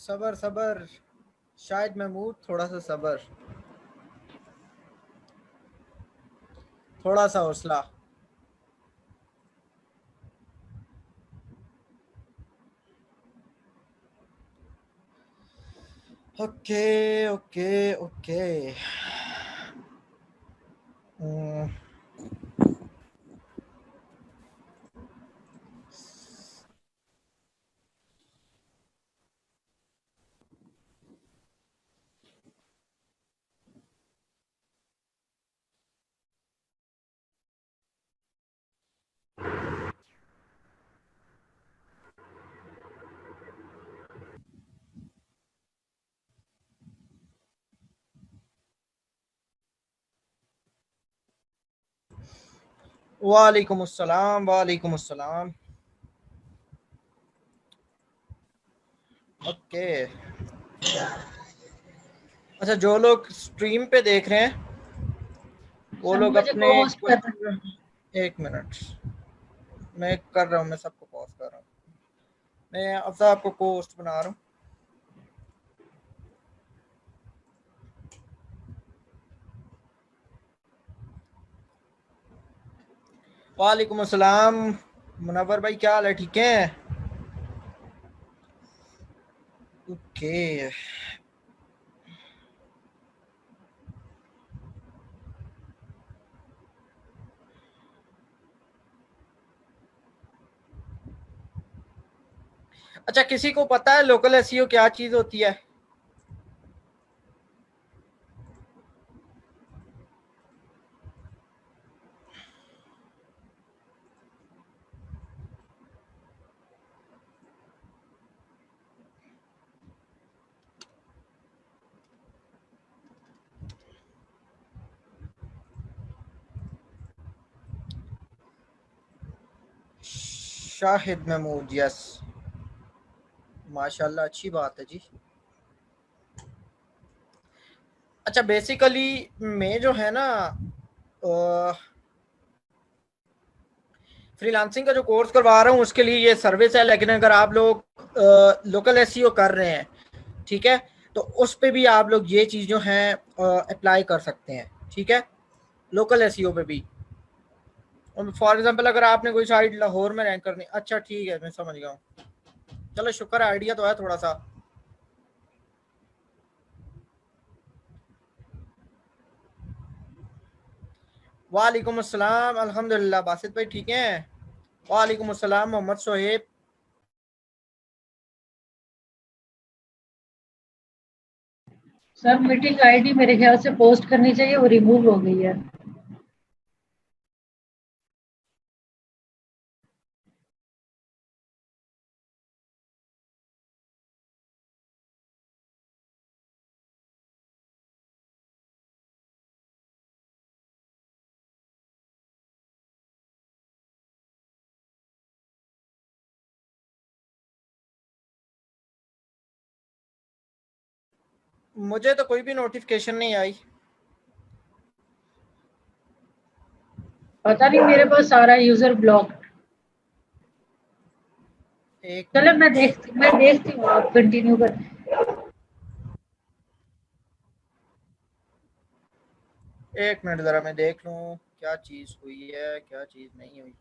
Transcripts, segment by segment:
सबर सबर, शायद महमूद थोड़ा सा सबर, थोड़ा सा हौसला। Okay okay okay. हम्म, वालेकुम अस्सलाम, वालेकुम अस्सलाम। ओके। अच्छा, जो लोग स्ट्रीम पे देख रहे हैं वो सब लोग मुझे अपने को होस्ट कर रहे क्वेश्चन, एक मिनट, मैं कर रहा हूँ, मैं सबको पॉज कर रहा हूँ। मैं अब साहब को होस्ट बना रहा हूँ। वालेकुम अस्सलाम। मुनव्वर भाई, क्या हाल है? ठीक है। ओके। अच्छा, किसी को पता है लोकल एसईओ क्या चीज होती है? शाहिद महमूद, यस, माशाल्लाह, अच्छी बात है जी। अच्छा, बेसिकली मैं जो है ना फ्रीलांसिंग का जो कोर्स करवा रहा हूँ उसके लिए ये सर्विस है, लेकिन अगर आप लोग लोकल एसईओ कर रहे हैं, ठीक है, तो उस पे भी आप लोग ये चीज़ जो है अप्लाई कर सकते हैं, ठीक है, लोकल एसईओ पे भी। फॉर एग्जांपल अगर आपने कोई साइट लाहौर में रैंक करनी, अच्छा ठीक है, मैं समझ गया हूँ। चलो शुक्र है, आइडिया तो है थोड़ा सा। वालेकुम अस्सलाम, अल्हम्दुलिल्लाह, बासित भाई ठीक हैं? वालेकुम अस्सलाम Mohammad Soheb. Sir meeting ID मेरे ख्याल से पोस्ट करनी चाहिए, वो रिमूव हो गई है। मुझे तो कोई भी नोटिफिकेशन नहीं आई। पता नहीं, मेरे पास सारा यूजर ब्लॉक। एक चलो मिनट, मैं देखती हूँ, आप कंटिन्यू कर। एक मिनट, जरा मैं देख लूँ क्या चीज़ हुई है, क्या चीज़ नहीं हुई।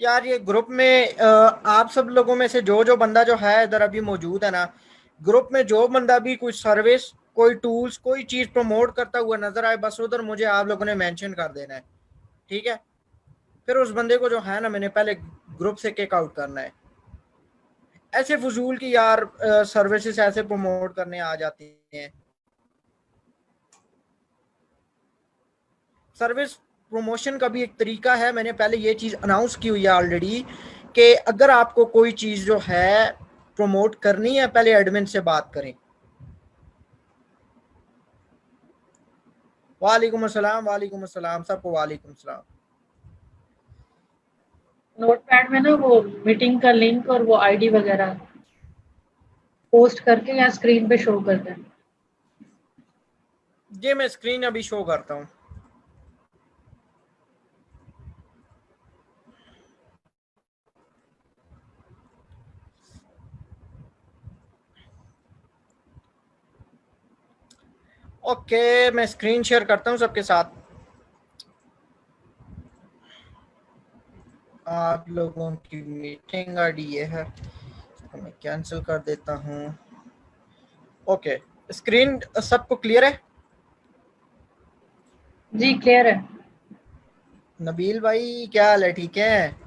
यार ये ग्रुप में आप सब लोगों में से जो जो बंदा जो है इधर अभी मौजूद है ना, ग्रुप में जो बंदा भी कोई सर्विस, कोई टूल्स, कोई चीज़ प्रमोट करता हुआ नजर आए, बस उधर मुझे आप लोगों ने मेंशन कर देना है, ठीक है। फिर उस बंदे को जो है ना, मैंने पहले ग्रुप से किक आउट करना है। ऐसे फजूल की यार सर्विसेज ऐसे प्रमोट करने आ जाती हैं। सर्विस प्रमोशन का भी एक तरीका है, मैंने पहले ये चीज़ अनाउंस की हुई है ऑलरेडी, कि अगर आपको कोई चीज़ जो है प्रमोट करनी है, पहले एडमिन से बात करें। वालेकुम अस्सलाम, वालेकुम अस्सलाम, सबको वालेकुम अस्सलाम। नोटपैड में ना वो मीटिंग का लिंक और वो आईडी वगैरह पोस्ट करके या स्क्रीन पे शो करते हैं। ये मैं स्क्रीन अभी शो करता हूँ। ओके, मैं स्क्रीन शेयर करता हूँ सबके साथ। आप लोगों की मीटिंग आईडी ये है, तो मैं कैंसिल कर देता हूँ। ओके, स्क्रीन सबको क्लियर है? जी क्लियर है। नबील भाई क्या हाल है, ठीक है?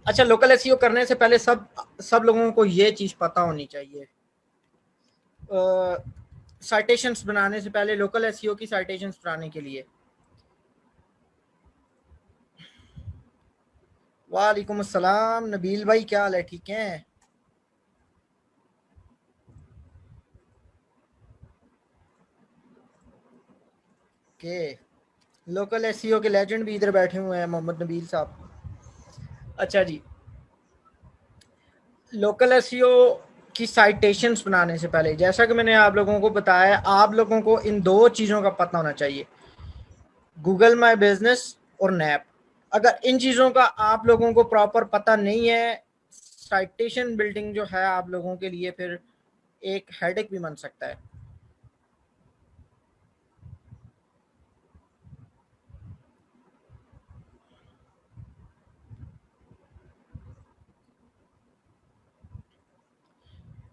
अच्छा, लोकल एसईओ करने से पहले सब लोगों को ये चीज पता होनी चाहिए। साइटेशंस बनाने से पहले, लोकल एसईओ की साइटेशंस बनाने के लिए। वालेकुम अस्सलाम नबील भाई, क्या हाल है, ठीक है? के लोकल एसईओ के लेजेंड भी इधर बैठे हुए हैं, मोहम्मद नबील साहब। अच्छा जी, लोकल एसईओ की साइटेशंस बनाने से पहले, जैसा कि मैंने आप लोगों को बताया, आप लोगों को इन दो चीज़ों का पता होना चाहिए, गूगल माई बिजनेस और नैप। अगर इन चीज़ों का आप लोगों को प्रॉपर पता नहीं है, साइटेशन बिल्डिंग जो है आप लोगों के लिए फिर एक हेडेक भी बन सकता है।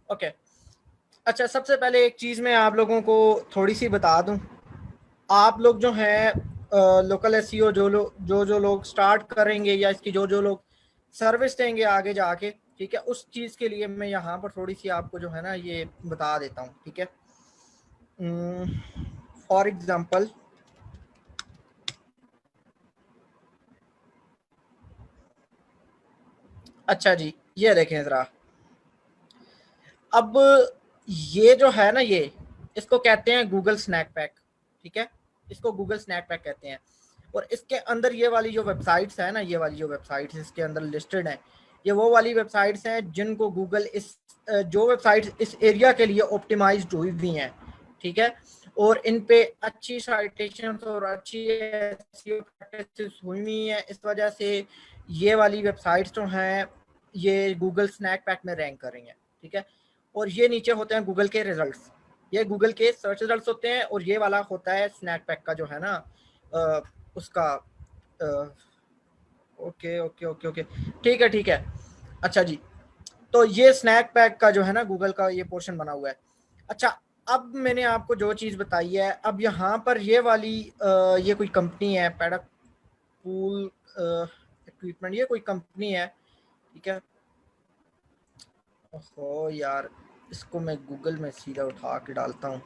ओके, अच्छा, सबसे पहले एक चीज़ मैं आप लोगों को थोड़ी सी बता दूं। आप लोग जो हैं लोकल एसईओ, जो लोग स्टार्ट करेंगे या इसकी जो जो लोग सर्विस देंगे आगे जाके, ठीक है, उस चीज़ के लिए मैं यहाँ पर थोड़ी सी आपको जो है ना ये बता देता हूँ, ठीक है। फॉर एग्जांपल, अच्छा जी, ये देखें ज़रा। अब ये जो है ना, ये इसको कहते हैं गूगल स्नैक पैक, ठीक है, इसको गूगल स्नैक पैक कहते हैं। और इसके अंदर ये वाली जो वेबसाइट्स है ना, ये वाली जो वेबसाइट्स इसके अंदर लिस्टेड हैं, ये वो वाली वेबसाइट्स हैं जिनको गूगल इस जो वेबसाइट्स इस एरिया के लिए ऑप्टिमाइज्ड हुई हुई हैं, ठीक है, और इन पे अच्छी साइटेशन और अच्छी SEO प्रैक्टिसेस हुई हुई हैं। इस वजह से ये वाली वेबसाइट्स जो हैं ये गूगल स्नैक पैक में रैंक कर रही हैं, ठीक है। और ये नीचे होते हैं गूगल के रिजल्ट्स, ये गूगल के सर्च रिजल्ट्स होते हैं, और ये वाला होता है स्नैक पैक का जो है ना उसका। ओके ओके ओके ओके, ठीक है ठीक है। अच्छा जी, तो ये स्नैक पैक का जो है ना गूगल का ये पोर्शन बना हुआ है। अच्छा, अब मैंने आपको जो चीज़ बताई है, अब यहाँ पर ये वाली ये कोई कंपनी है, पैडक पूल इक्विपमेंट, ये कोई कंपनी है, ठीक है। ओहो यार, इसको मैं गूगल में सीधा उठा के डालता हूँ।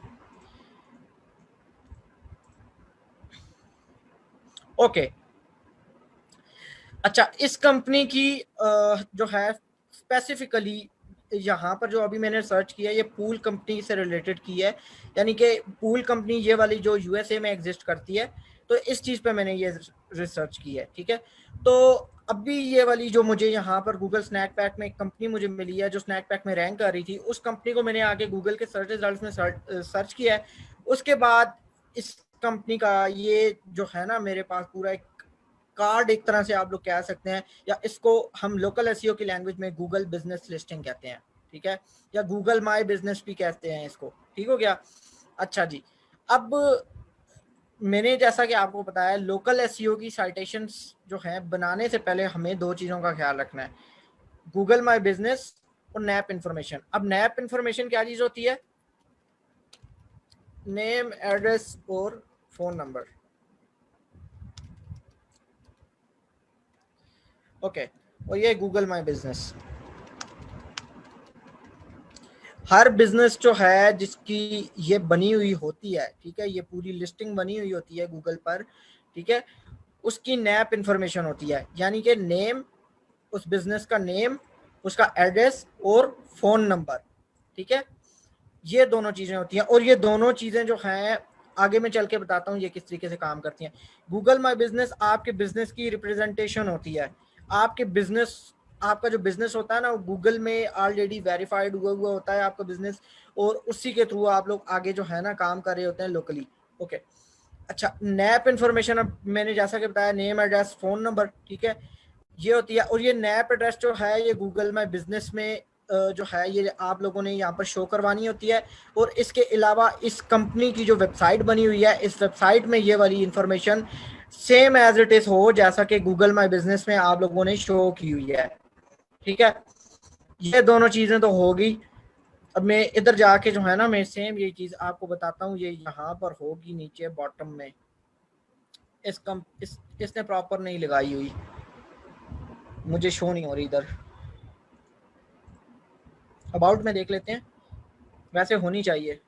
ओके, अच्छा, इस कंपनी की जो है स्पेसिफिकली यहाँ पर जो अभी मैंने सर्च किया, ये पूल कंपनी से रिलेटेड की है, यानी कि पूल कंपनी ये वाली जो यूएसए में एग्जिस्ट करती है, तो इस चीज़ पे मैंने ये रिसर्च की है, ठीक है। तो अभी ये वाली जो मुझे यहाँ पर गूगल स्नैक पैक में एक कंपनी मुझे मिली है जो स्नैक पैक में रैंक कर रही थी, उस कंपनी को मैंने आगे गूगल के सर्च रिजल्ट में सर्च किया है। उसके बाद इस कंपनी का ये जो है ना मेरे पास पूरा एक कार्ड एक तरह से आप लोग कह सकते हैं, या इसको हम लोकल एसईओ की लैंग्वेज में गूगल बिजनेस लिस्टिंग कहते हैं, ठीक है, या गूगल माई बिजनेस भी कहते हैं इसको, ठीक हो गया। अच्छा जी, अब मैंने जैसा कि आपको बताया, लोकल एसईओ की साइटेशंस जो हैं बनाने से पहले हमें दो चीज़ों का ख्याल रखना है, गूगल माई बिजनेस और नैप इन्फॉर्मेशन। अब नैप इन्फॉर्मेशन क्या चीज़ होती है? नेम, एड्रेस और फ़ोन नंबर, ओके। और ये Google my business, her business जो है जिसकी ये बनी हुई होती है, ठीक है, ये पूरी लिस्टिंग बनी हुई होती है गूगल पर, ठीक है, उसकी नैप इंफॉर्मेशन होती है, यानी कि नेम, उस बिजनेस का नेम, उसका एड्रेस और फोन नंबर, ठीक है, ये दोनों चीज़ें होती हैं। और ये दोनों चीज़ें जो हैं आगे मैं चल के बताता हूँ ये किस तरीके से काम करती हैं। गूगल माई बिजनेस आपके बिजनेस की रिप्रेजेंटेशन होती है, आपके बिजनेस, आपका जो बिजनेस होता है ना वो गूगल में ऑलरेडी वेरीफाइड हुआ हुआ होता है आपका बिजनेस, और उसी के थ्रू आप लोग आगे जो है ना काम कर रहे होते हैं लोकली, ओके। अच्छा, नैप इन्फॉर्मेशन, अब मैंने जैसा कि बताया, नेम, एड्रेस, फ़ोन नंबर, ठीक है, ये होती है। और ये नैप एड्रेस जो है ये गूगल माई बिजनेस में जो है ये आप लोगों ने यहाँ पर शो करवानी होती है। और इसके अलावा इस कंपनी की जो वेबसाइट बनी हुई है, इस वेबसाइट में ये वाली information same as it is हो जैसा कि गूगल माई बिजनेस में आप लोगों ने शो की हुई है, ठीक है। ये दोनों चीज़ें तो होगी। अब मैं इधर जाके जो है ना, मैं सेम ये चीज़ आपको बताता हूँ, ये यहाँ पर होगी नीचे बॉटम में। इसने प्रॉपर नहीं लगाई हुई, मुझे शो नहीं हो रही इधर। अबाउट में देख लेते हैं, वैसे होनी चाहिए।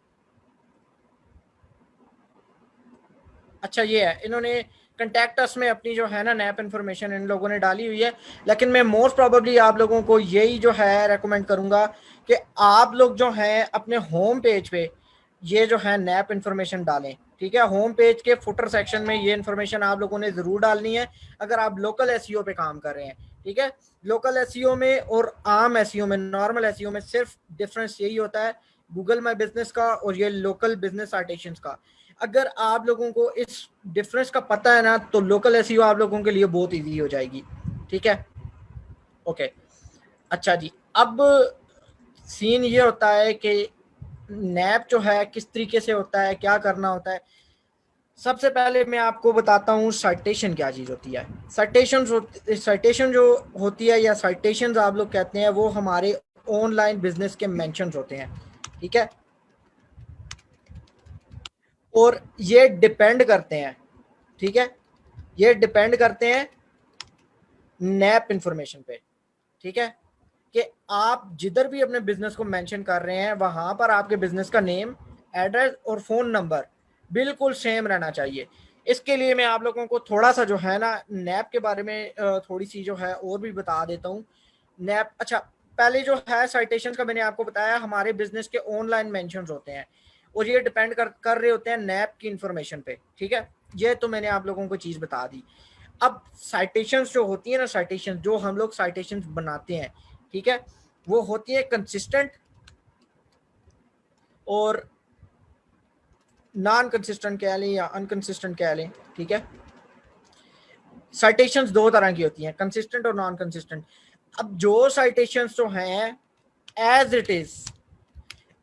अच्छा, ये है, इन्होंने कंटैक्ट अस में अपनी जो है ना नैप इन्फॉर्मेशन इन लोगों ने डाली हुई है। लेकिन मैं मोस्ट प्रोबेबली आप लोगों को यही जो है रेकमेंड करूंगा कि आप लोग जो हैं अपने होम पेज पे ये जो है नैप इन्फॉर्मेशन डालें, ठीक है। होम पेज के फुटर सेक्शन में ये इन्फॉर्मेशन आप लोगों ने ज़रूर डालनी है अगर आप लोकल एसईओ पे काम कर रहे हैं, ठीक है। लोकल एसईओ में और आम एसईओ में, नॉर्मल एसईओ में सिर्फ डिफरेंस यही होता है गूगल माई बिजनेस का और ये लोकल बिजनेस साइटेशंस का। अगर आप लोगों को इस डिफरेंस का पता है ना, तो लोकल एसईओ आप लोगों के लिए बहुत इजी हो जाएगी, ठीक है। ओके, अच्छा जी, अब सीन ये होता है कि नैप जो है किस तरीके से होता है, क्या करना होता है। सबसे पहले मैं आपको बताता हूँ साइटेशन क्या चीज़ होती है। साइटेशन जो होती है या साइटेशन आप लोग कहते हैं, वो हमारे ऑनलाइन बिजनेस के मेंशंस होते हैं, ठीक है। और ये डिपेंड करते हैं, ठीक है, ये डिपेंड करते हैं नैप इंफॉर्मेशन पे, ठीक है, कि आप जिधर भी अपने बिजनेस को मेंशन कर रहे हैं वहां पर आपके बिजनेस का नेम, एड्रेस और फोन नंबर बिल्कुल सेम रहना चाहिए। इसके लिए मैं आप लोगों को थोड़ा सा जो है ना नैप के बारे में थोड़ी सी जो है और भी बता देता हूँ। नैप, अच्छा, पहले जो है साइटेशन का मैंने आपको बताया हमारे बिजनेस के ऑनलाइन मेंशन होते हैं और ये डिपेंड कर रहे होते हैं नैप की इंफॉर्मेशन पे, ठीक है। ये तो मैंने आप लोगों को चीज़ बता दी। अब साइटेशंस जो होती है ना, साइटेशन जो हम लोग साइटेशंस बनाते हैं, ठीक है, वो होती है कंसिस्टेंट और नॉन कंसिस्टेंट कह लें या अनकंसिस्टेंट कह लें, ठीक है। साइटेशंस दो तरह की होती हैं, कंसिस्टेंट और नॉन कंसिस्टेंट। अब जो साइटेशंस जो हैं एज इट इज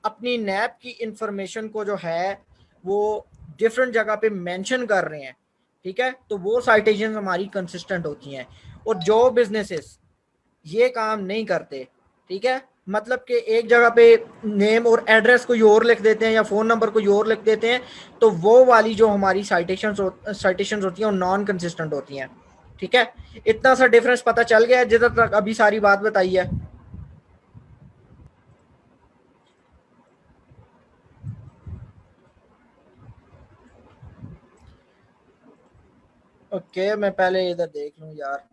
अपनी नैप की इंफॉर्मेशन को जो है वो डिफरेंट जगह पे मेंशन कर रहे हैं, ठीक है, तो वो साइटेशंस हमारी कंसिस्टेंट होती हैं। और जो बिजनेसेस ये काम नहीं करते, ठीक है, मतलब कि एक जगह पे नेम और एड्रेस कोई और लिख देते हैं या फोन नंबर कोई और लिख देते हैं, तो वो वाली जो हमारी साइटेशंस होती हैं वो नॉन कंसिस्टेंट होती हैं, ठीक है। इतना सा डिफरेंस पता चल गया है जिधर तक अभी सारी बात बताई है। ओके, मैं पहले इधर देख लूं यार।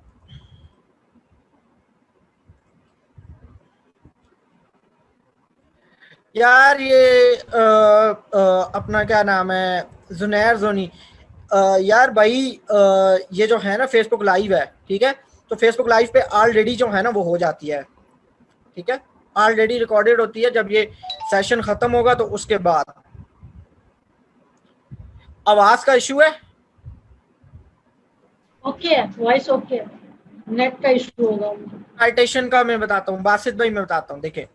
यार ये अपना क्या नाम है, जुनैर जोनी, यार भाई ये जो है ना फेसबुक लाइव है, ठीक है, तो फेसबुक लाइव पे ऑलरेडी जो है ना वो हो जाती है, ठीक है, ऑलरेडी रिकॉर्डेड होती है। जब ये सेशन खत्म होगा तो उसके बाद आवाज का इशू है। ओके है, वॉइस ओके है, नेट का इशू होगा। साइटेशन का मैं बताता हूँ, बासित भाई मैं बताता हूँ, देखिए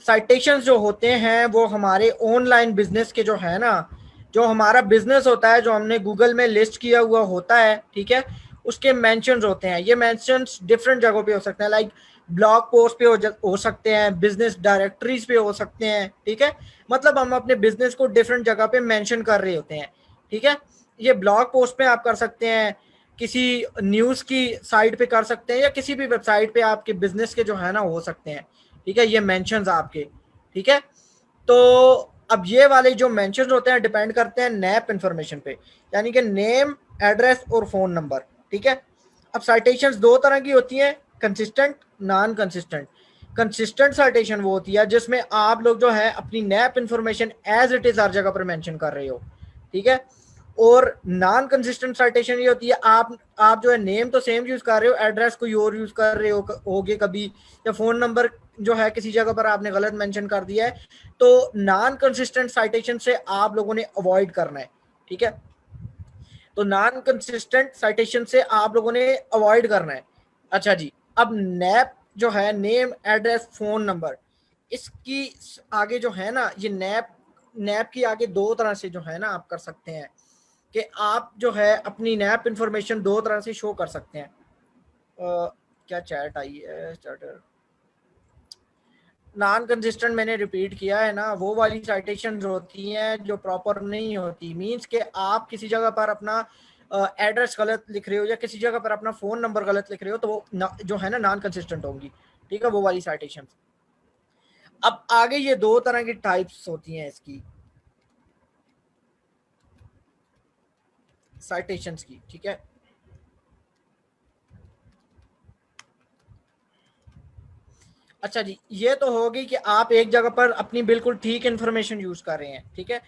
साइटेशंस जो होते हैं वो हमारे ऑनलाइन बिजनेस के जो है ना, जो हमारा बिजनेस होता है जो हमने गूगल में लिस्ट किया हुआ होता है, ठीक है, उसके मेंशंस होते हैं। ये मेंशंस डिफरेंट जगहों पे हो सकते हैं, लाइक ब्लॉग पोस्ट पे हो सकते हैं, बिजनेस डायरेक्टरीज पे हो सकते हैं, ठीक है। मतलब हम अपने बिजनेस को डिफरेंट जगह पे मेंशन कर रहे होते हैं, ठीक है। ये ब्लॉग पोस्ट पे आप कर सकते हैं, किसी न्यूज़ की साइट पे कर सकते हैं, या किसी भी वेबसाइट पे आपके बिजनेस के जो है ना हो सकते हैं, ठीक है, ये मेंशंस आपके, ठीक है। तो अब ये वाले जो मेंशंस होते हैं डिपेंड करते हैं नैप इंफॉर्मेशन पे, यानी कि नेम, एड्रेस और फोन नंबर, ठीक है। अब साइटेशंस दो तरह की होती हैं, consistent, non consistent. Consistent citation वो होती है जिसमें आप लोग जो है अपनी NAP information as it is हर जगह पर मेंशन कर रहे हो, ठीक है। और नॉन कंसिस्टेंट साइटेशन ये होती है आप जो है नेम तो सेम यूज कर रहे हो, एड्रेस कोई और यूज कर रहे होगे कभी, या फोन नंबर जो है किसी जगह पर आपने गलत मेंशन कर दिया है। तो नॉन कंसिस्टेंट साइटेशन से आप लोगों ने अवॉइड करना है, ठीक है। तो नॉन कंसिस्टेंट साइटेशन से आप लोगों ने अवॉइड करना है। अच्छा जी, अब नैप जो है, नेम एड्रेस फोन नंबर, इसकी आगे जो है ना, ये नैप नैप की आगे दो तरह से जो है ना आप कर सकते हैं कि आप जो है अपनी नैप इंफॉर्मेशन दो तरह से शो कर सकते हैं। क्या चैट आई है स्टार्टर, नॉन कंसिस्टेंट मैंने रिपीट किया है ना, वो वाली साइटेशन होती हैं जो प्रॉपर नहीं होती, मींस के आप किसी जगह पर अपना एड्रेस गलत लिख रहे हो या किसी जगह पर अपना फोन नंबर गलत लिख रहे हो, तो वो जो है ना नॉन कंसिस्टेंट होंगी, ठीक है, वो वाली साइटेशन। अब आगे ये दो तरह की टाइप्स होती हैं इसकी साइटेशंस की, ठीक है। अच्छा जी, ये तो होगी कि आप एक जगह पर अपनी बिल्कुल ठीक इंफॉर्मेशन यूज कर रहे हैं, ठीक है,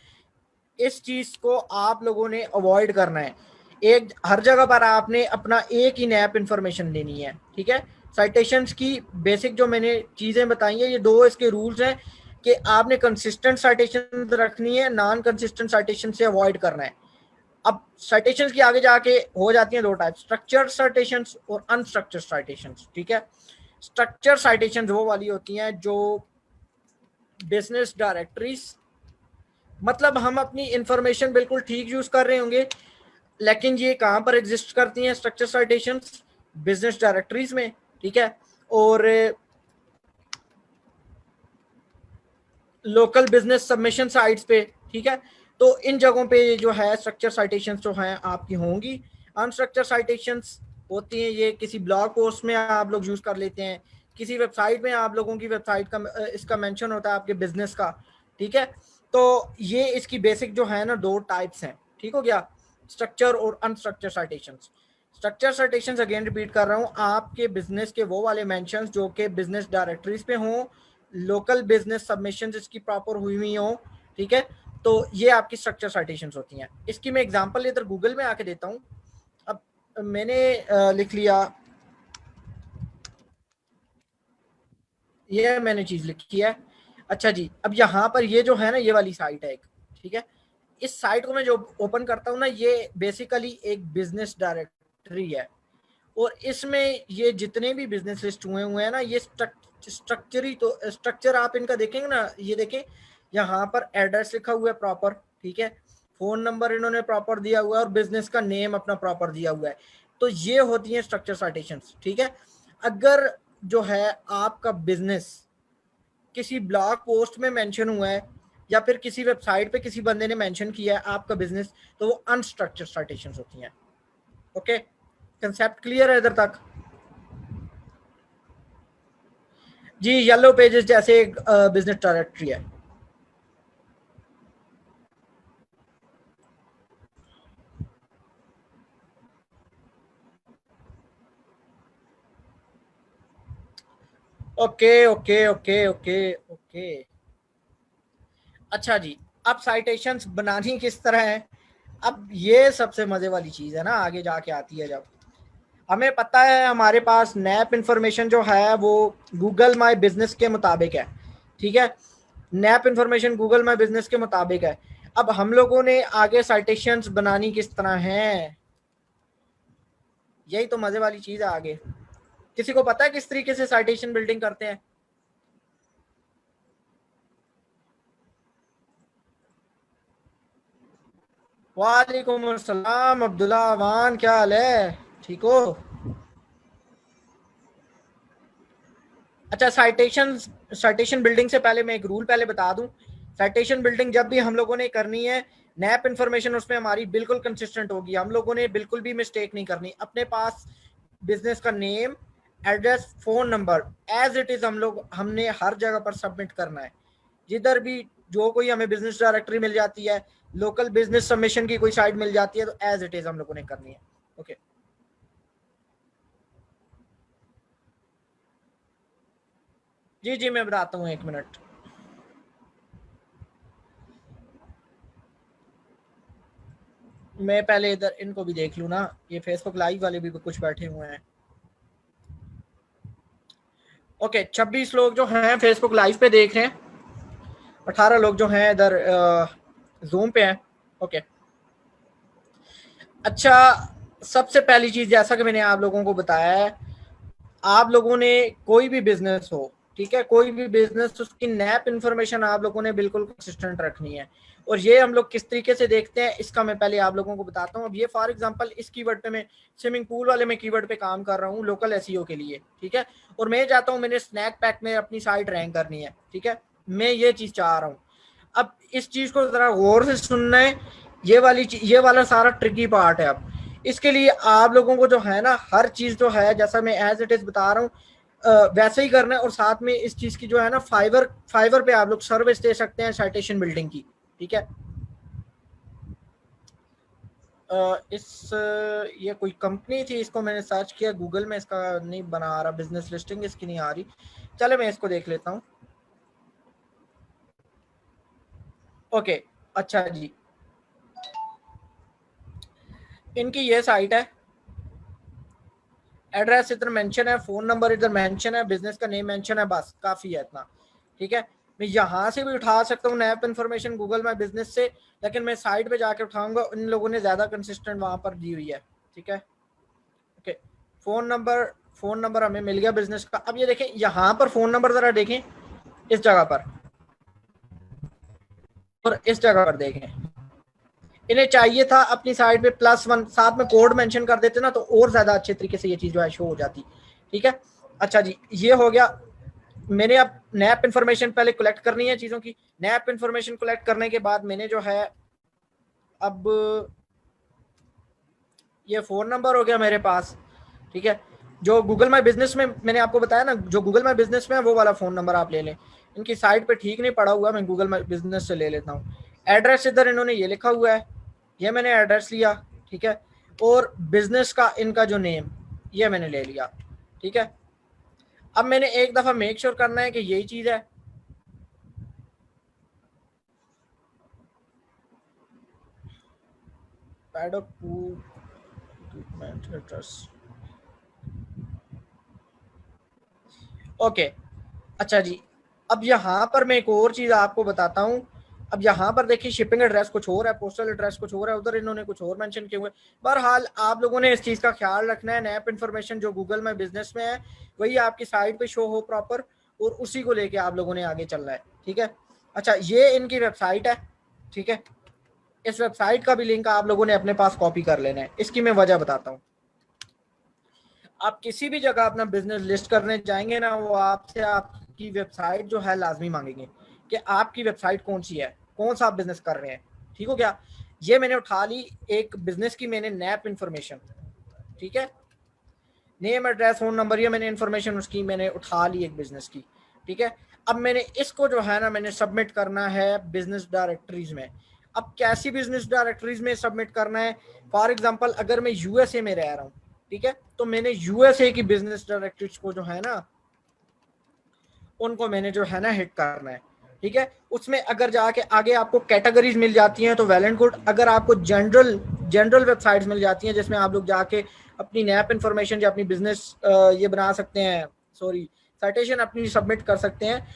इस चीज को आप लोगों ने अवॉइड करना है। एक हर जगह पर आपने अपना एक ही नैप इंफॉर्मेशन लेनी है, ठीक है। साइटेशंस की बेसिक जो मैंने चीजें बताई हैं, ये दो इसके रूल्स हैं कि आपने कंसिस्टेंट साइटेशन रखनी है, नॉन कंसिस्टेंट साइटेशन से अवॉइड करना है। अब साइटेशंस की आगे जाके हो जाती हैं दो टाइप, स्ट्रक्चर्ड साइटेशंस और अनस्ट्रक्चर्ड साइटेशंस, ठीक है। स्ट्रक्चर साइटेशंस वो वाली होती हैं जो बिजनेस डायरेक्टरीज, मतलब हम अपनी इंफॉर्मेशन बिल्कुल ठीक यूज कर रहे होंगे, लेकिन ये कहाँ पर एग्जिस्ट करती हैं स्ट्रक्चर साइटेशंस, बिजनेस डायरेक्टरीज में, ठीक है, और लोकल बिजनेस सबमिशन साइट्स पे, ठीक है। तो इन जगहों पे जो है स्ट्रक्चर साइटेशंस जो हैं आपकी होंगी। अनस्ट्रक्चर साइटेशंस होती हैं ये किसी ब्लॉग पोस्ट में आप लोग यूज कर लेते हैं, किसी वेबसाइट में आप लोगों की वेबसाइट का इसका मेंशन होता है आपके बिजनेस का, ठीक है। तो ये इसकी बेसिक जो है ना दो टाइप्स हैं, ठीक हो गया, स्ट्रक्चर और unstructured citations. Structure citations again repeat कर रहा हूँ, आपके बिजनेस के वो वाले मेंशंस जो कि बिजनेस डायरेक्टरीज पे हों, लोकल बिजनेस सबमिशन इसकी प्रॉपर हुई हुई हो, ठीक है। तो ये आपकी स्ट्रक्चर साइटेशंस होती हैं। इसकी मैं एग्जांपल इधर गूगल में आके देता हूँ। अब मैंने लिख लिया, ये मैंने चीज लिखी है। अच्छा जी, अब यहाँ पर ये जो है ना ये वाली साइट है एक, ठीक है। इस साइट को मैं जो ओपन करता हूँ ना, ये बेसिकली एक बिजनेस डायरेक्टरी है, और इसमें ये जितने भी बिजनेस लिस्ट हुए हुए हैं ना, ये स्ट्रक्चर तो स्ट्रक्चर आप इनका देखेंगे ना, ये देखें यहाँ पर एड्रेस लिखा हुआ है प्रॉपर, ठीक है, फोन नंबर इन्होंने प्रॉपर दिया हुआ है और बिजनेस का नेम अपना प्रॉपर दिया हुआ है। तो ये होती हैं स्ट्रक्चर साइटेशंस, ठीक है। अगर जो है आपका बिजनेस किसी ब्लॉग पोस्ट में मेंशन हुआ है या फिर किसी वेबसाइट पे किसी बंदे ने मेंशन किया है आपका बिजनेस, तो वो अनस्ट्रक्चर्ड साइटेशंस होती हैं। ओके, कंसेप्ट क्लियर है इधर तक? जी, येलो पेजेस जैसे एक बिजनेस डायरेक्टरी है। Okay okay okay okay okay. अच्छा जी, अब साइटेशंस बनानी किस तरह है, अब ये सबसे मजे वाली चीज है ना, आगे जाके आती है। जब हमें पता है हमारे पास नैप इंफॉर्मेशन जो है वो गूगल माई बिजनेस के मुताबिक है, ठीक है, nap information Google my business के मुताबिक है। अब हम लोगों ने आगे साइटेशंस बनानी किस तरह है, यही तो मजे वाली चीज है आगे। किसी को पता है किस तरीके से साइटेशन बिल्डिंग करते हैं? वालेकुम अस्सलाम अब्दुल्ला अमान, क्या हाल है, ठीक हो? अच्छा, साइटेशन बिल्डिंग से पहले मैं एक रूल पहले बता दूं। साइटेशन बिल्डिंग जब भी हम लोगों ने करनी है, नैप इंफॉर्मेशन उसमें हमारी बिल्कुल कंसिस्टेंट होगी, हम लोगों ने बिल्कुल भी मिस्टेक नहीं करनी। अपने पास बिजनेस का name, address, phone number as it is हमने हर जगह पर सबमिट करना है। जिधर भी जो कोई हमें बिजनेस डायरेक्टरी मिल जाती है, लोकल बिजनेस सबमिशन की कोई साइट मिल जाती है, तो एज इट इज हम लोगों ने करनी है। ओके जी जी, मैं बताता हूँ, एक मिनट। मैं पहले इधर इनको भी देख लूँ ना, ये फेसबुक लाइव वाले भी कुछ बैठे हुए हैं। ओके, 26 लोग जो हैं फेसबुक लाइव पे देख रहे हैं, 18 लोग जो हैं इधर जूम पे हैं। ओके, अच्छा, सबसे पहली चीज जैसा कि मैंने आप लोगों को बताया है, आप लोगों ने कोई भी बिजनेस हो, ठीक है, कोई भी बिजनेस, उसकी नैप इंफॉर्मेशन आप लोगों ने बिल्कुल कंसिस्टेंट रखनी है। और ये हम लोग किस तरीके से देखते हैं इसका मैं पहले आप लोगों को बताता हूँ। अब ये फॉर एग्जांपल इस कीवर्ड पे मैं स्विमिंग पूल वाले में कीवर्ड पे काम कर रहा हूँ लोकल एसईओ के लिए, ठीक है, और मैं चाहता हूँ मैंने स्नैक पैक में अपनी साइट रैंक करनी है, ठीक है, मैं ये चीज चाह रहा हूँ। अब इस चीज को जरा गौर से सुनना है, ये वाला सारा ट्रिकी पार्ट है। अब इसके लिए आप लोगों को जो है ना, हर चीज जो है जैसा मैं एज इट इज बता रहा हूँ वैसे ही करना है। और साथ में इस चीज की जो है ना, फाइवर फाइवर पे आप लोग सर्विस दे सकते हैं साइटेशन बिल्डिंग की, ठीक है। ये कोई कंपनी थी, इसको मैंने सर्च किया गूगल में, इसका नहीं बना आ रहा, बिजनेस लिस्टिंग इसकी नहीं आ रही। चले मैं इसको देख लेता हूँ। ओके, अच्छा जी, इनकी ये साइट है, एड्रेस इधर मेंशन है, फोन नंबर इधर मेंशन है, बिजनेस का नेम मेंशन है, बस काफी है इतना, ठीक है। मैं यहाँ से भी उठा सकता हूँ nap information Google my business से, लेकिन मैं साइट पे जाके उठाऊंगा, इन लोगों ने ज्यादा कंसिस्टेंट वहां पर दी हुई है, ठीक है। Okay, phone number, phone number हमें मिल गया बिजनेस का। अब ये देखें यहाँ पर फोन नंबर जरा देखें, इस जगह पर और इस जगह पर देखें, इन्हें चाहिए था अपनी साइड पे +1 साथ में कोड मेंशन कर देते ना, तो और ज्यादा अच्छे तरीके से ये चीज जो है शो हो जाती, ठीक है। अच्छा जी, ये हो गया। मैंने अब नैप इन्फॉर्मेशन पहले कलेक्ट करनी है चीजों की। नैप इन्फॉर्मेशन कलेक्ट करने के बाद मैंने जो है, अब ये फोन नंबर हो गया मेरे पास, ठीक है। जो गूगल माई बिजनेस में मैंने आपको बताया ना, जो गूगल माई बिजनेस में है वो वाला फोन नंबर आप ले लें। इनकी साइट पे ठीक नहीं पड़ा हुआ, मैं गूगल माई बिजनेस से ले लेता हूँ। एड्रेस इधर इन्होंने ये लिखा हुआ है, ये मैंने एड्रेस लिया, ठीक है। और बिजनेस का इनका जो नेम, ये मैंने ले लिया, ठीक है। अब मैंने एक दफा मेक श्योर करना है कि यही चीज है। पैडॉक एड्रेस, ओके, अच्छा जी। अब यहाँ पर मैं एक और चीज आपको बताता हूँ। अब यहाँ पर देखिए शिपिंग एड्रेस कुछ और है, पोस्टल एड्रेस कुछ और है, उधर इन्होंने कुछ और मेंशन किए हुए। बहरहाल आप लोगों ने इस चीज का ख्याल रखना है, नैप इन्फॉर्मेशन जो गूगल में बिजनेस में है वही आपकी साइट पे शो हो प्रॉपर, और उसी को लेके आप लोगों ने आगे चलना है, ठीक है। अच्छा, ये इनकी वेबसाइट है, ठीक है। इस वेबसाइट का भी लिंक आप लोगों ने अपने पास कॉपी कर लेना है। इसकी मैं वजह बताता हूँ। आप किसी भी जगह अपना बिजनेस लिस्ट करने जाएंगे ना, वो आपसे आपकी वेबसाइट जो है लाजमी मांगेंगे कि आपकी वेबसाइट कौन सी है, कौन सा आप बिजनेस कर रहे हैं, ठीक हो गया। ये मैंने उठा ली एक बिजनेस की, मैंने नैप इन्फॉर्मेशन, ठीक है, नेम एड्रेस फोन नंबर, ये मैंने इन्फॉर्मेशन उसकी मैंने उठा ली एक बिजनेस की, ठीक है। अब मैंने इसको जो है ना, मैंने सबमिट करना है बिजनेस डायरेक्टरीज में। अब कैसी बिजनेस डायरेक्टरीज में सबमिट करना है, फॉर एग्जांपल अगर मैं यूएसए में रह रहा हूँ, ठीक है, तो मैंने यूएसए की बिजनेस डायरेक्टरीज को जो है ना, उनको मैंने जो है ना हिट करना है, ठीक है। उसमें अगर जाके आगे आपको कैटेगरीज मिल जाती हैं तो वेल एंड गुड। अगर आपको जनरल जनरल वेबसाइट्स मिल जाती हैं जिसमें आप लोग जाके अपनी नैप इन्फॉर्मेशन या अपनी बिजनेस ये बना सकते हैं, सॉरी, साइटेशन अपनी सबमिट कर सकते हैं,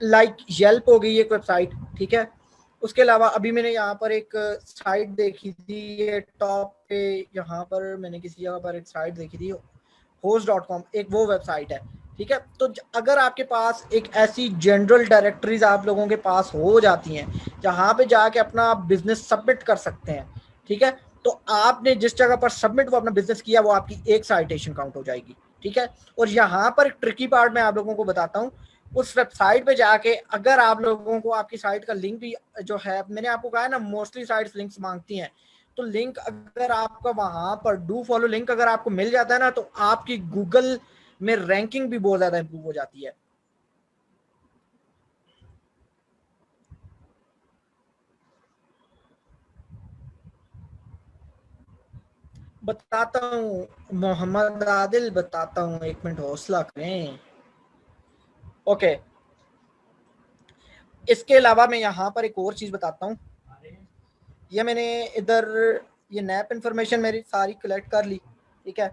लाइक येल्प हो गई एक वेबसाइट, ठीक है। उसके अलावा अभी मैंने यहाँ पर एक साइट देखी थी, ये टॉप पे यहाँ पर मैंने किसी जगह पर एक साइट देखी थी, host.com, एक वो वेबसाइट है, ठीक है। तो अगर आपके पास एक ऐसी जनरल डायरेक्टरीज आप लोगों के पास हो जाती हैं जहां पे जाके अपना बिजनेस सबमिट कर सकते हैं, ठीक है, तो आपने जिस जगह पर सबमिट वो अपना बिजनेस किया वो आपकी एक साइटेशन काउंट हो जाएगी, ठीक है। और यहाँ पर एक ट्रिकी पार्ट मैं आप लोगों को बताता हूँ। उस वेबसाइट पे जाके अगर आप लोगों को आपकी साइट का लिंक भी जो है, मैंने आपको कहा है ना मोस्टली साइट्स लिंक्स मांगती हैं, तो लिंक अगर आपका वहां पर डू फॉलो लिंक अगर आपको मिल जाता है ना, तो आपकी गूगल में रैंकिंग भी बहुत ज्यादा इंप्रूव हो जाती है। बताता हूँ मोहम्मद आदिल, बताता हूँ, एक मिनट हौसला करें। ओके, इसके अलावा मैं यहाँ पर एक और चीज बताता हूँ। ये मैंने इधर ये नैप इन्फॉर्मेशन मेरी सारी कलेक्ट कर ली, ठीक है।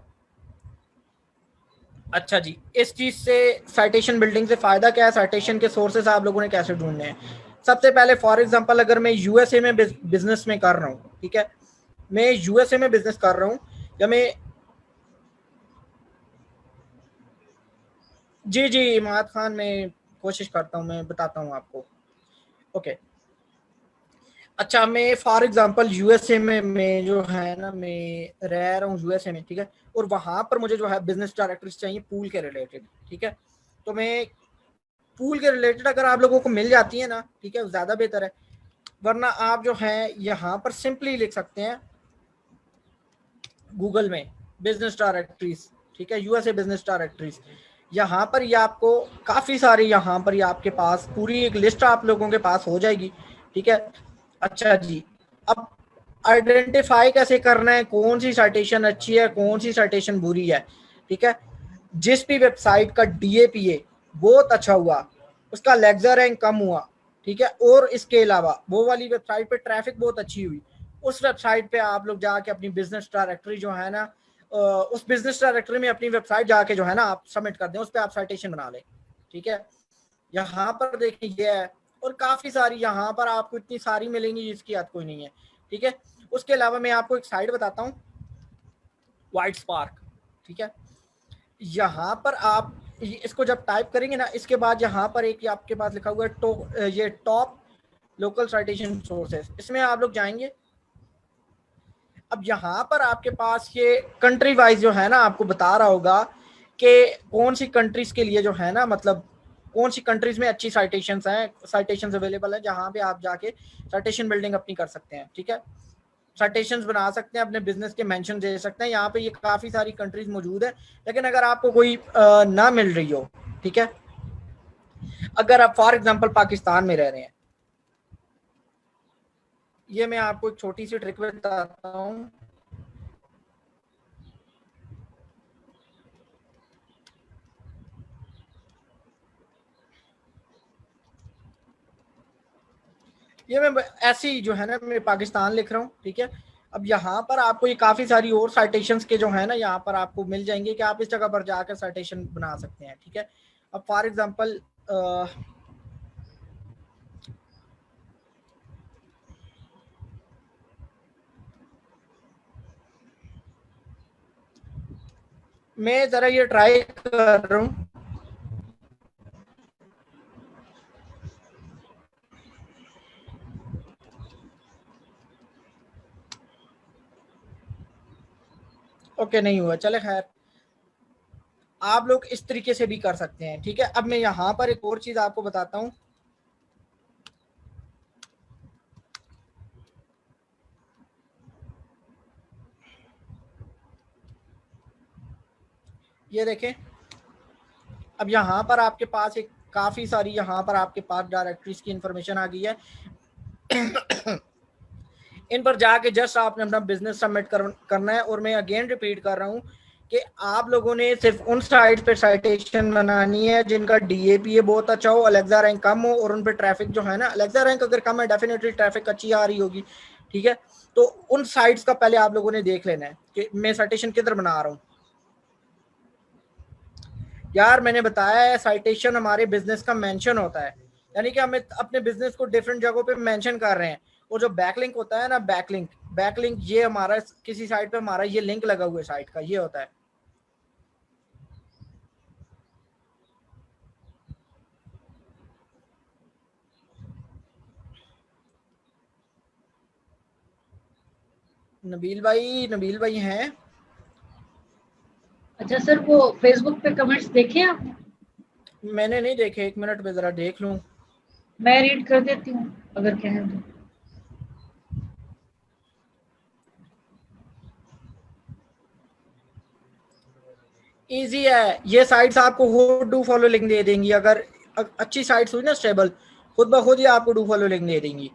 अच्छा जी, इस चीज से साइटेशन बिल्डिंग से फायदा क्या है, साइटेशन के सोर्सेस आप लोगों ने कैसे ढूंढने हैं। सबसे पहले फॉर एग्जांपल अगर मैं यूएसए में बिजनेस में कर रहा हूँ, ठीक है, मैं यूएसए में बिजनेस कर रहा हूँ, या मैं जी जी इमाद खान, मैं कोशिश करता हूँ, मैं बताता हूँ आपको। ओके, अच्छा मैं फॉर एग्जांपल यूएसए में मैं जो है ना मैं रह रहा हूँ यूएसए में, ठीक है, और वहां पर मुझे जो है बिजनेस डायरेक्टर्स चाहिए पूल के रिलेटेड, ठीक है। तो मैं पूल के रिलेटेड अगर आप लोगों को मिल जाती है ना, ठीक है, ज़्यादा बेहतर है, वरना आप जो है यहाँ पर सिंपली लिख सकते हैं गूगल में बिजनेस डायरेक्टरीज, ठीक है, यूएसए बिजनेस डायरेक्टरीज। यहाँ पर ये आपको काफ़ी सारी, यहाँ पर ये आपके पास पूरी एक लिस्ट आप लोगों के पास हो जाएगी, ठीक है। अच्छा जी, अब आइडेंटिफाई कैसे करना है कौन सी साइटेशन अच्छी है कौन सी साइटेशन बुरी है, ठीक है। जिस भी वेबसाइट का डीएपीए बहुत अच्छा हुआ, उसका लेक्चर रैंक कम हुआ, ठीक है, और इसके अलावा वो वाली वेबसाइट पे ट्रैफिक बहुत अच्छी हुई, उस वेबसाइट पे आप लोग जाके अपनी बिजनेस डायरेक्टरी जो है ना, उस बिजनेस डायरेक्टरी में अपनी वेबसाइट जाके जो है ना आप सबमिट कर दें, उस पर आप साइटेशन बना लें, ठीक है। यहाँ पर देखिए ये है, और काफ़ी सारी यहाँ पर आपको इतनी सारी मिलेंगी जिसकी याद कोई नहीं है, ठीक है। उसके अलावा मैं आपको एक साइट बताता हूँ, वाइट स्पार्क, ठीक है। यहाँ पर आप इसको जब टाइप करेंगे ना, इसके बाद यहाँ पर एक आपके पास लिखा हुआ है ये टॉप लोकल साइटेशन सोर्सेस, इसमें आप लोग जाएंगे। अब यहाँ पर आपके पास ये कंट्री वाइज जो है ना आपको बता रहा होगा कि कौन सी कंट्रीज के लिए जो है ना, मतलब कौन सी कंट्रीज में अच्छी साइटेशंस हैं, साइटेशंस अवेलेबल है जहाँ पे आप जाके साइटेशन बिल्डिंग अपनी कर सकते हैं, ठीक है। साइटेशंस बना सकते हैं, अपने बिजनेस के मेंशन दे सकते हैं, यहाँ पे ये काफ़ी सारी कंट्रीज मौजूद है। लेकिन अगर आपको कोई ना मिल रही हो, ठीक है, अगर आप फॉर एग्जांपल पाकिस्तान में रह रहे हैं, ये मैं आपको एक छोटी सी ट्रिक बताता हूँ। ये मैं ऐसी जो है ना मैं पाकिस्तान लिख रहा हूँ, ठीक है। अब यहाँ पर आपको ये काफ़ी सारी और साइटेशंस के जो है ना यहाँ पर आपको मिल जाएंगे कि आप इस जगह पर जाकर साइटेशन बना सकते हैं, ठीक है। अब फॉर एग्जांपल मैं ज़रा ये ट्राई कर रहा हूँ। ओके, नहीं हुआ, चले खैर, आप लोग इस तरीके से भी कर सकते हैं, ठीक है। अब मैं यहाँ पर एक और चीज़ आपको बताता हूँ। ये देखें, अब यहाँ पर आपके पास एक काफ़ी सारी यहाँ पर आपके पास डायरेक्टरीज की इंफॉर्मेशन आ गई है। इन पर जाके जस्ट आपने अपना बिजनेस सबमिट करना है। और मैं अगेन रिपीट कर रहा हूँ कि आप लोगों ने सिर्फ उन साइट पे साइटेशन बनानी है जिनका डीएपीए बहुत अच्छा हो, अलेक्सा रैंक कम हो, और उन पे ट्रैफिक जो है ना, अलेक्सा रैंक अगर कम है डेफिनेटली ट्रैफिक अच्छी आ रही होगी, ठीक है। तो उन साइट्स का पहले आप लोगों ने देख लेना है कि मैं साइटेशन किधर बना रहा हूँ। यार मैंने बताया है, साइटेशन हमारे बिजनेस का मेंशन होता है, यानी कि हमें अपने बिजनेस को डिफरेंट जगहों पे मेंशन कर रहे हैं। और जो बैकलिंक होता है ना, बैकलिंक, बैकलिंक ये हमारा किसी साइट पे हमारा ये लिंक लगा हुआ है साइट का, ये होता है। नबील भाई हैं? अच्छा सर, वो फेसबुक पे कमेंट्स देखे आपने? मैंने नहीं देखे, एक मिनट में जरा देख लूं। मैं रीड कर देती हूँ अगर कहें तो। इजी है, ये साइट्स आपको हो डू फॉलो लिंक दे देंगी, अगर अच्छी साइट्स हुई ना स्टेबल, खुद ब खुद ही आपको डू फॉलो लिंक दे देंगी।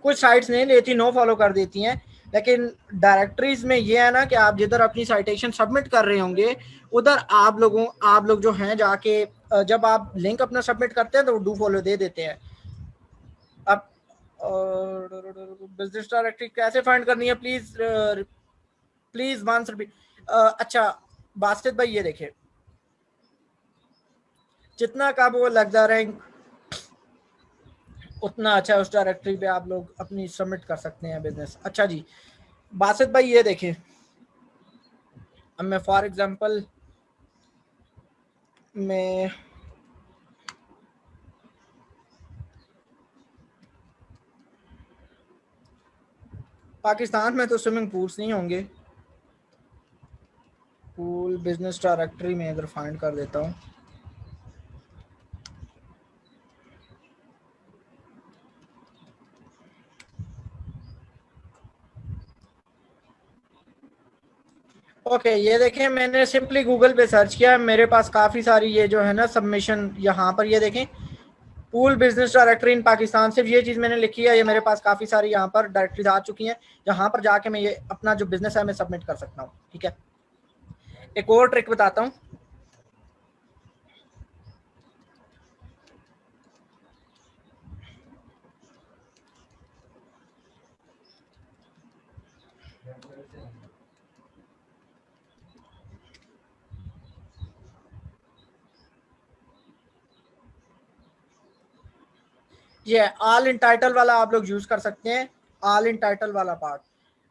कुछ साइट्स नहीं देती, नो फॉलो कर देती हैं। लेकिन डायरेक्टरीज में ये है ना कि आप जिधर अपनी साइटेशन सबमिट कर रहे होंगे, उधर आप लोग जो हैं जाके जब आप लिंक अपना सबमिट करते हैं तो डू फॉलो दे देते हैं। अब बिजनेस डायरेक्टरी कैसे फाइंड करनी है, प्लीज प्लीज वंस रिपीट। अच्छा बासित भाई, ये देखिए, जितना का वो लग जा रहा है, उतना अच्छा है, उस डायरेक्टरी पे आप लोग अपनी सबमिट कर सकते हैं बिजनेस। अच्छा जी बासित भाई ये देखिए, अब मैं फॉर एग्जांपल मैं पाकिस्तान में तो स्विमिंग पूल्स नहीं होंगे, पूल बिजनेस डायरेक्टरी में इधर फाइंड कर देता हूँ। ओके ये देखें, मैंने सिंपली गूगल पे सर्च किया, मेरे पास काफ़ी सारी ये जो है ना सबमिशन, यहाँ पर ये देखें पूल बिजनेस डायरेक्टरी इन पाकिस्तान, सिर्फ ये चीज़ मैंने लिखी है, ये मेरे पास काफ़ी सारी यहाँ पर डायरेक्टरीज आ चुकी हैं, जहाँ पर जाके मैं ये अपना जो बिजनेस है मैं सबमिट कर सकता हूँ। ठीक है, एक और ट्रिक बताता हूँ। ये ऑल इन टाइटल वाला आप लोग यूज कर सकते हैं, ऑल इन टाइटल वाला पार्ट।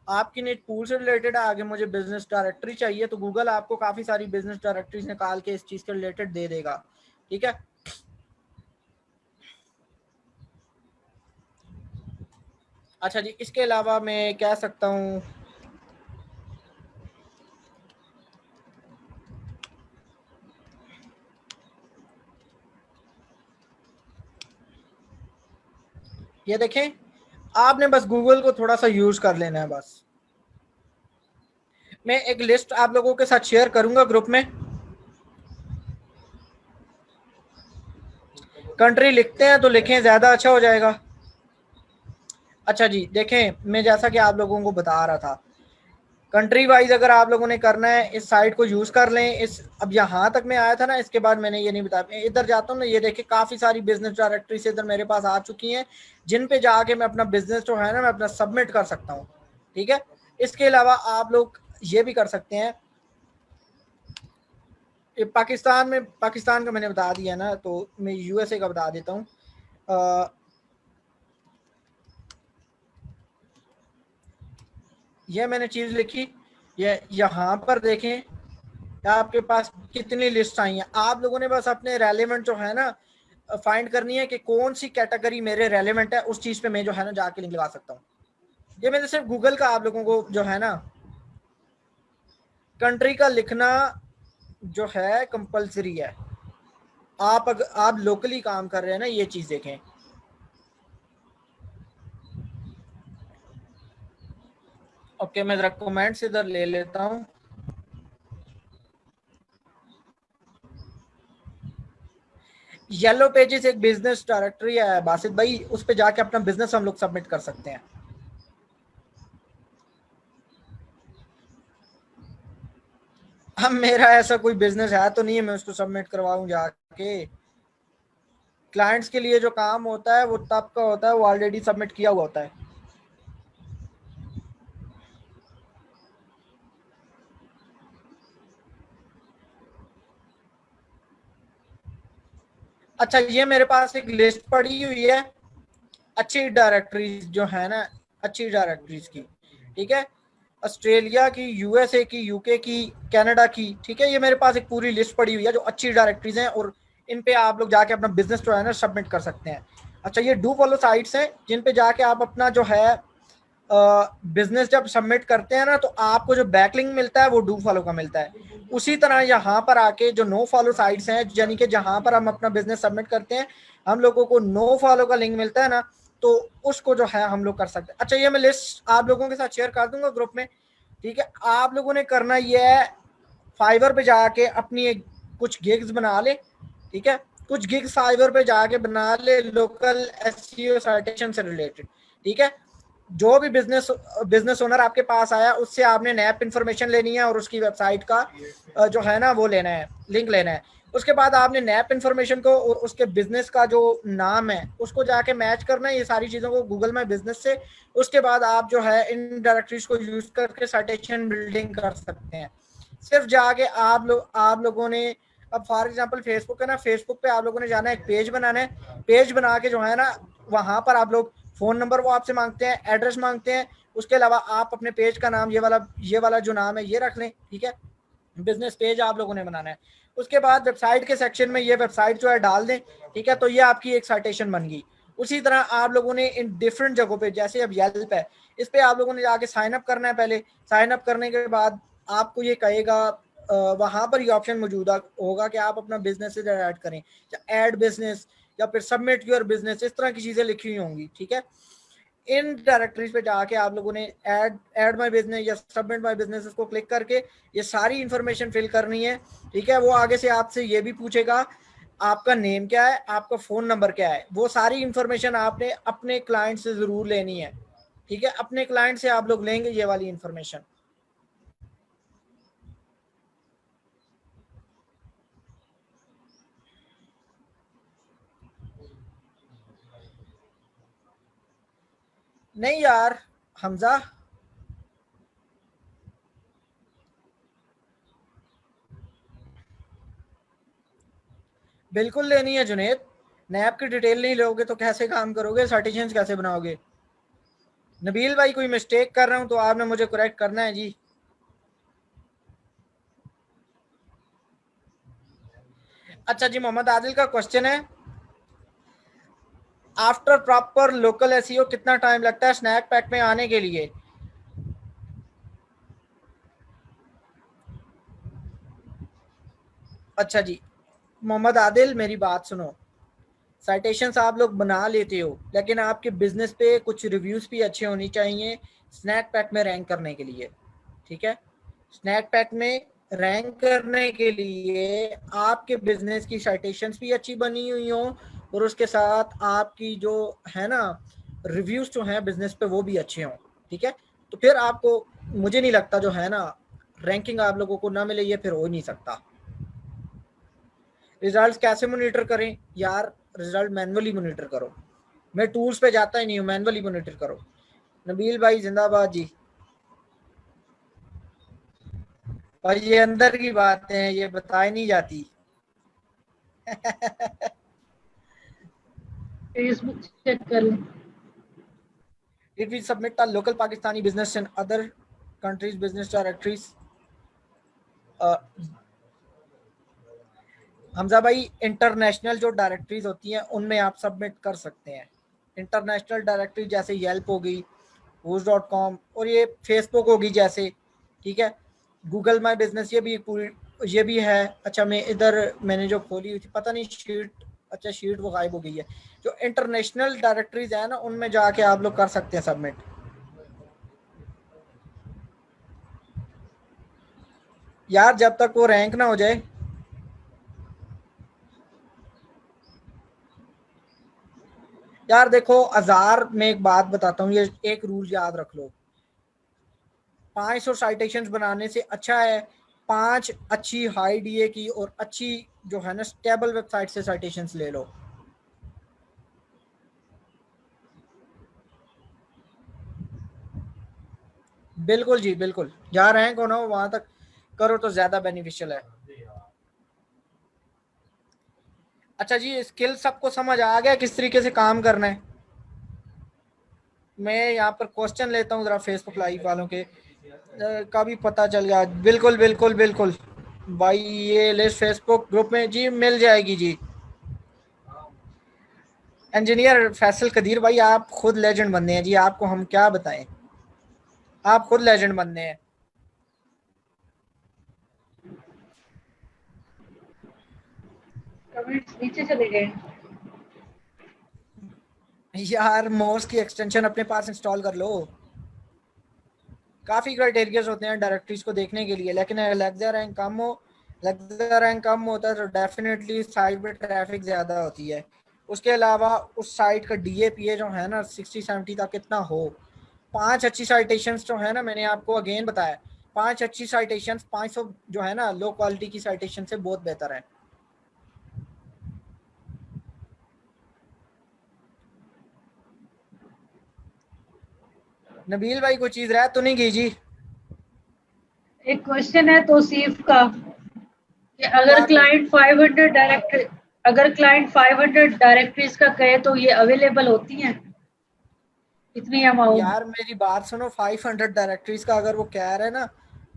आपकी नेट पूल से रिलेटेड है, आगे मुझे बिजनेस डायरेक्टरी चाहिए तो गूगल आपको काफी सारी बिजनेस डायरेक्टरीज निकाल के इस चीज के रिलेटेड दे देगा। ठीक है, अच्छा जी इसके अलावा मैं कह सकता हूँ, ये देखें आपने बस गूगल को थोड़ा सा यूज कर लेना है बस। मैं एक लिस्ट आप लोगों के साथ शेयर करूंगा ग्रुप में, कंट्री लिखते हैं तो लिखें, ज्यादा अच्छा हो जाएगा। अच्छा जी देखें, मैं जैसा कि आप लोगों को बता रहा था, कंट्री वाइज अगर आप लोगों ने करना है इस साइट को यूज कर लें। इस अब यहाँ तक मैं आया था ना, इसके बाद मैंने ये नहीं बताया, इधर जाता हूँ ना, ये देखिए काफी सारी बिजनेस डायरेक्टरी से इधर मेरे पास आ चुकी हैं, जिन पे जाके मैं अपना बिजनेस जो है ना मैं अपना सबमिट कर सकता हूँ। ठीक है, इसके अलावा आप लोग ये भी कर सकते हैं, पाकिस्तान में, पाकिस्तान का मैंने बता दिया ना, तो मैं यूएसए का बता देता हूँ। ये मैंने चीज लिखी, ये यहाँ पर देखें आपके पास कितनी लिस्ट आई हैं। आप लोगों ने बस अपने रेलेवेंट जो है ना फाइंड करनी है कि कौन सी कैटेगरी मेरे रेलेवेंट है, उस चीज पे मैं जो है ना जाके लिंक लगा सकता हूँ। ये मैंने सिर्फ गूगल का आप लोगों को जो है ना कंट्री का लिखना जो है कंपलसरी है। आप अगर आप लोकली काम कर रहे हैं ना, ये चीज देखें। ओके मैं जरा कमेंट्स इधर ले लेता हूँ। येलो पेजेस एक बिजनेस डायरेक्टरी है बासित भाई, उस पे जाके अपना बिजनेस हम लोग सबमिट कर सकते हैं। हम मेरा ऐसा कोई बिजनेस है तो नहीं है मैं उसको सबमिट करवाऊं जाके। क्लाइंट्स के लिए जो काम होता है वो तब का होता है, वो ऑलरेडी सबमिट किया हुआ होता है। अच्छा ये मेरे पास एक लिस्ट पड़ी हुई है अच्छी डायरेक्टरीज जो है ना, अच्छी डायरेक्टरीज की। ठीक है, ऑस्ट्रेलिया की, यूएसए की, यूके की, कनाडा की। ठीक है, ये मेरे पास एक पूरी लिस्ट पड़ी हुई है जो अच्छी डायरेक्टरीज हैं, और इन पे आप लोग जाके अपना बिजनेस जो है ना सबमिट कर सकते हैं। अच्छा ये डू फॉलो साइट्स हैं जिन पे जाके आप अपना जो है बिजनेस जब सबमिट करते हैं ना, तो आपको जो बैकलिंक मिलता है वो डू फॉलो का मिलता है। उसी तरह यहाँ पर आके जो नो फॉलो साइट्स हैं, यानी कि जहाँ पर हम अपना बिजनेस सबमिट करते हैं हम लोगों को नो फॉलो का लिंक मिलता है ना, तो उसको जो है हम लोग कर सकते हैं। अच्छा ये मैं लिस्ट आप लोगों के साथ शेयर कर दूंगा ग्रुप में। ठीक है, आप लोगों ने करना ये है, फाइवर पे जाके अपनी एक कुछ गिग्स बना ले। ठीक है, कुछ गिग्स फाइवर पे जाके बना ले लोकल एसईओ साइटेशन से रिलेटेड। ठीक है, जो भी बिजनेस बिजनेस ओनर आपके पास आया उससे आपने नैप इन्फॉर्मेशन लेनी है और उसकी वेबसाइट का जो है ना वो लेना है, लिंक लेना है। उसके बाद आपने नैप इन्फॉर्मेशन को और उसके बिजनेस का जो नाम है उसको जाके मैच करना है, ये सारी चीज़ों को गूगल माई बिजनेस से। उसके बाद आप जो है इन डायरेक्टरीज को यूज करके साइटेशन बिल्डिंग कर सकते हैं। सिर्फ जाके आप लोगों ने, अब फॉर एग्जांपल फेसबुक है ना, फेसबुक पे आप लोगों ने जाना है, एक पेज बनाना है, पेज बना के जो है ना वहां पर आप लोग फोन नंबर वो आपसे मांगते हैं, एड्रेस मांगते हैं, उसके अलावा आप अपने पेज का नाम ये वाला जो नाम है ये रख लें, ठीक है, बिजनेस पेज आप लोगों ने बनाना है। उसके बाद वेबसाइट के सेक्शन में ये वेबसाइट जो है डाल दें, ठीक है, तो ये आपकी एक साइटेशन बन गई। उसी तरह आप लोगों ने इन डिफरेंट जगहों पे, जैसे अब येल्प है, इस पे आप लोगों ने जाके साइन अप करना है। पहले साइन अप करने के बाद आपको ये कहेगा, वहां पर ये ऑप्शन मौजूद होगा कि आप अपना बिजनेस ऐड करें, या ऐड बिजनेस, या फिर सबमिट योर बिजनेस, इस तरह की चीजें लिखी हुई होंगी, ठीक है। इन डायरेक्टरीज पे जाके आप लोगों ने ऐड माय बिजनेस या सबमिट माय बिजनेस को क्लिक करके ये सारी इंफॉर्मेशन फिल करनी है, ठीक है। वो आगे से आपसे ये भी पूछेगा आपका नेम क्या है, आपका फोन नंबर क्या है, वो सारी इंफॉर्मेशन आपने अपने क्लाइंट से जरूर लेनी है, ठीक है। अपने क्लाइंट से आप लोग लेंगे ये वाली इंफॉर्मेशन। नहीं यार हमजा, बिल्कुल लेनी है जुनेद। नैप की डिटेल नहीं लोगे तो कैसे काम करोगे, सर्टिफिकेशन कैसे बनाओगे। नबील भाई कोई मिस्टेक कर रहा हूं तो आपने मुझे करेक्ट करना है जी। अच्छा जी, मोहम्मद आदिल का क्वेश्चन है, आफ्टर प्रॉपर लोकल एसईओ कितना टाइम लगता है स्नैक पैक में आने के लिए। अच्छा जी मोहम्मद आदिल, मेरी बात सुनो, साइटेशंस आप लोग बना लेते हो, लेकिन आपके बिजनेस पे कुछ रिव्यूज भी अच्छे होनी चाहिए स्नैक पैक में रैंक करने के लिए, ठीक है। स्नैक पैक में रैंक करने के लिए आपके बिजनेस की साइटेशंस भी अच्छी बनी हुई हो, और उसके साथ आपकी जो है ना रिव्यूज जो हैं बिजनेस पे वो भी अच्छे हों, ठीक है। तो फिर आपको, मुझे नहीं लगता जो है ना रैंकिंग आप लोगों को ना मिले, ये फिर हो ही नहीं सकता। रिजल्ट्स कैसे मॉनिटर करें यार, रिजल्ट मैनुअली मॉनिटर करो, मैं टूल्स पे जाता ही नहीं हूँ, मैनुअली मॉनिटर करो। नबील भाई जिंदाबाद जी। और ये अंदर की बातें हैं, ये बताई नहीं जाती। फेसबुक चेक कर लें। Did we submit our local Pakistani business in other countries business directories? Hamza भाई इंटरनेशनल जो डायरेक्टरीज होती हैं उनमें आप सबमिट कर सकते हैं। इंटरनेशनल डायरेक्टरी जैसे येल्प हो गई, host.com, और ये फेसबुक होगी जैसे, ठीक है। गूगल माई बिजनेस ये भी पूरी, ये भी है। अच्छा मैं इधर मैंने जो खोली हुई थी पता नहीं शीट, अच्छा शीट वो गायब हो गई है। जो इंटरनेशनल डायरेक्टरीज है ना उनमें जाके आप लोग कर सकते हैं सबमिट। यार जब तक वो रैंक ना हो जाए। यार देखो 1000 में एक बात बताता हूँ, ये एक रूल याद रख लो, 500 साइटेशंस बनाने से अच्छा है 5 अच्छी हाई डीए की और अच्छी जो है ना स्टेबल वेबसाइट से साइटेशंस ले लो। बिल्कुल जी बिल्कुल, जहाँ रैंक होना हो वहां तक करो तो ज्यादा बेनिफिशियल है। अच्छा जी, स्किल सबको समझ आ गया किस तरीके से काम करना है। मैं यहाँ पर क्वेश्चन लेता हूँ जरा फेसबुक लाइव वालों के का भी पता चल गया। बिल्कुल बिल्कुल बिल्कुल भाई, ये लिस्ट फेसबुक ग्रुप में जी मिल जाएगी जी। इंजीनियर फैसल कदीर भाई, आप खुद लेजेंड बनने हैं जी, आपको हम क्या बताएं, आप खुद लेजेंड बनने हैं। कमेंट्स नीचे चले गए। यार मोस की एक्सटेंशन अपने पास इंस्टॉल कर लो, काफी क्राइटेरियाज होते हैं डायरेक्टरीज को देखने के लिए, लेकिन अलेक्सा रैंक कम हो, अलेक्सा रैंक कम होता है तो डेफिनेटली साइट पे ट्रैफिक ज्यादा होती है। उसके अलावा उस साइट का डीएपीए जो है ना 60-70 तक कितना हो। 5 अच्छी साइटेशंस जो है ना, मैंने आपको अगेन बताया, 5 अच्छी साइटेशंस 500 जो है ना लो क्वालिटी की साइटेशन से बहुत बेहतर है। नबील भाई कोई चीज रह तो नहीं गई जी। एक क्वेश्चन है तौसीफ का कि क्या अगर क्लाइंट 500 डायरेक्ट अगर क्लाइंट 500 डायरेक्टरीज का कहे तो ये अवेलेबल होती हैं इतनी अमाउंट? यार मेरी बात सुनो, 500 डायरेक्टरीज का अगर वो कह रहा है ना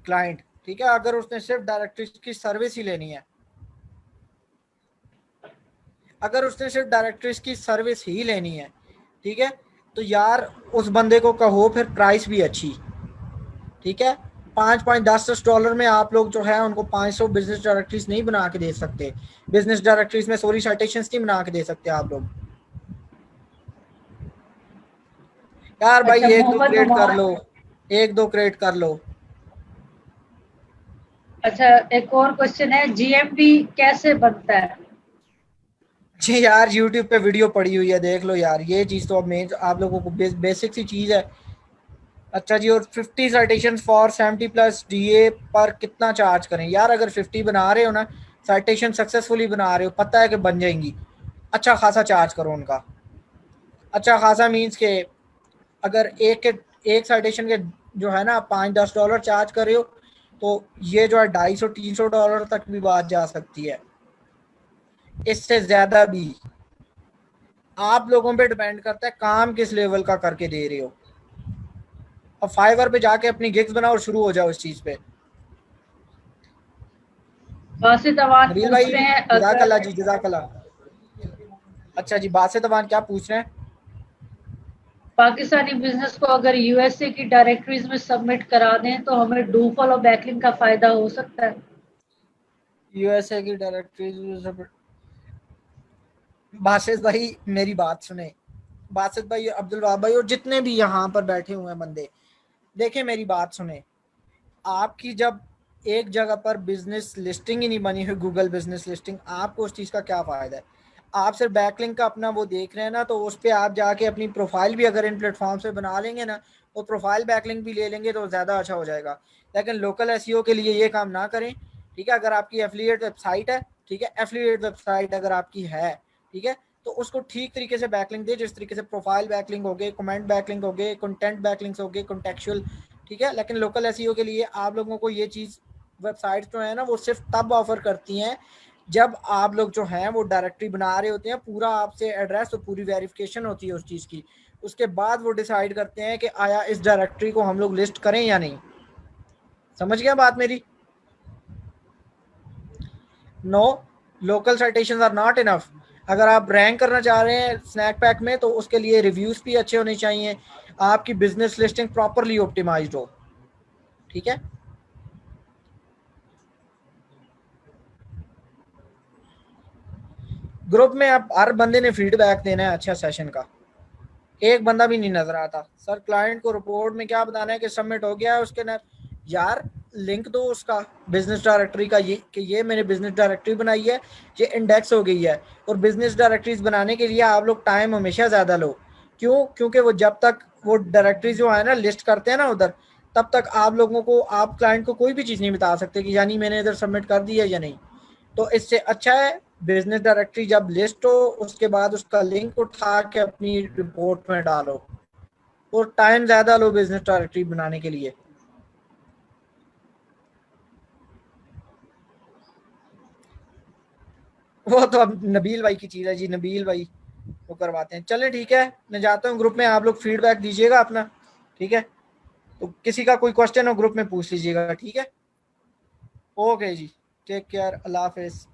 क्लाइंट, ठीक है, अगर उसने सिर्फ डायरेक्टरीज की सर्विस ही लेनी है, अगर उसने सिर्फ डायरेक्टरीज की सर्विस ही लेनी है, ठीक है, तो यार उस बंदे को कहो फिर प्राइस भी अच्छी, ठीक है। 5-5 10 10 डॉलर में आप लोग जो है उनको 500 बिजनेस डायरेक्टरीज नहीं बना के दे सकते, बिजनेस डायरेक्टरीज में सॉरी साइटेशंस नहीं बना के दे सकते आप लोग। यार अच्छा, भाई एक दो मोहम्मद क्रिएट कर नुमान। लो, एक दो क्रिएट कर लो। अच्छा, एक और क्वेश्चन है, जीएमपी कैसे बनता है? जी यार यूट्यूब पे वीडियो पड़ी हुई है, देख लो यार, ये चीज तो अब मेन आप लोगों को बेसिक सी चीज है। अच्छा जी, और 50 साइटेशन फॉर 70+ डीए पर कितना चार्ज करें? यार अगर 50 बना रहे हो ना, साइटेशन सक्सेसफुली बना रहे हो, पता है कि बन जाएंगी, अच्छा खासा चार्ज करो उनका। अच्छा खासा मीन्स के अगर एक साइटेशन के जो है ना 5-10 डॉलर चार्ज कर रहे हो, तो ये जो है 250-300 डॉलर तक भी बात जा सकती है, इससे ज्यादा भी। आप लोगों पे डिपेंड करता है काम किस लेवल का करके दे रहे हो। अब फाइवर पे जाके अपनी गिग्स बनाओ और शुरू हो जाओ इस चीज पे। बासित अवान नबील पूछ भाई रहे हैं, जजाकल्ला अगर जी, जजाकल्ला। अच्छा जी, बात से तबान क्या पूछ रहे हैं? पाकिस्तानी बिजनेस को अगर यूएसए की डायरेक्टरीज में सबमिट करा दें तो हमें डू फॉलो बैकलिंक का फायदा हो सकता है? यूएसए की डायरेक्टरी, बासित भाई मेरी बात सुने, बासित भाई, अब्दुल वहाब भाई और जितने भी यहाँ पर बैठे हुए हैं बंदे, देखें मेरी बात सुने। आपकी जब एक जगह पर बिजनेस लिस्टिंग ही नहीं बनी हुई, गूगल बिजनेस लिस्टिंग, आपको उस चीज़ का क्या फ़ायदा है? आप सिर्फ बैकलिंक का अपना वो देख रहे हैं ना, तो उस पर आप जाके अपनी प्रोफाइल भी अगर इन प्लेटफॉर्म से बना लेंगे ना, और प्रोफाइल बैकलिंक भी ले लेंगे तो ज़्यादा अच्छा हो जाएगा। लेकिन लोकल एसईओ के लिए ये काम ना करें, ठीक है। अगर आपकी एफिलिएट वेबसाइट है, ठीक है, एफिलिएट वेबसाइट अगर आपकी है, ठीक है, तो उसको ठीक तरीके से बैकलिंक दे, जिस तरीके से प्रोफाइल बैकलिंक हो गए, कमेंट बैकलिंक हो गए, कंटेंट बैकलिंक्स हो गए, कॉन्टेक्चुअल, ठीक है। लेकिन लोकल एसईओ के लिए आप लोगों को ये चीज़, वेबसाइट्स जो है ना वो सिर्फ तब ऑफर करती हैं जब आप लोग जो हैं वो डायरेक्टरी बना रहे होते हैं, पूरा आपसे एड्रेस और पूरी वेरिफिकेशन होती है उस चीज़ की, उसके बाद वो डिसाइड करते हैं कि आया इस डायरेक्टरी को हम लोग लिस्ट करें या नहीं। समझ गया बात मेरी? No, local citation are not enough. अगर आप रैंक करना चाह रहे हैं स्नैक पैक में, तो उसके लिए रिव्यूज भी अच्छे होने चाहिए, आपकी बिजनेस लिस्टिंग प्रॉपरली ऑप्टिमाइज्ड हो, ठीक है। ग्रुप में अब हर बंदे ने फीडबैक देना है अच्छा सेशन का, एक बंदा भी नहीं नजर आता। सर क्लाइंट को रिपोर्ट में क्या बताना है कि सबमिट हो गया है उसके न, यार लिंक दो उसका बिजनेस डायरेक्टरी का, ये कि ये मैंने बिजनेस डायरेक्टरी बनाई है, ये इंडेक्स हो गई है। और बिजनेस डायरेक्टरीज बनाने के लिए आप लोग टाइम हमेशा ज़्यादा लो, क्यों? क्योंकि वो जब तक वो डायरेक्टरी जो है ना लिस्ट करते हैं ना उधर, तब तक आप लोगों को, आप क्लाइंट को कोई भी चीज़ नहीं बता सकते कि यानी मैंने इधर सबमिट कर दी है या नहीं। तो इससे अच्छा है बिजनेस डायरेक्टरी जब लिस्ट हो उसके बाद उसका लिंक उठा के अपनी रिपोर्ट में डालो, और टाइम ज्यादा लो बिजनेस डायरेक्टरी बनाने के लिए। वो तो अब नबील भाई की चीज है जी, नबील भाई वो करवाते हैं। चले ठीक है, मैं जाता हूँ ग्रुप में, आप लोग फीडबैक दीजिएगा अपना, ठीक है। तो किसी का कोई क्वेश्चन हो ग्रुप में पूछ लीजिएगा, ठीक है। ओके जी, टेक केयर, अल्लाह हाफिज।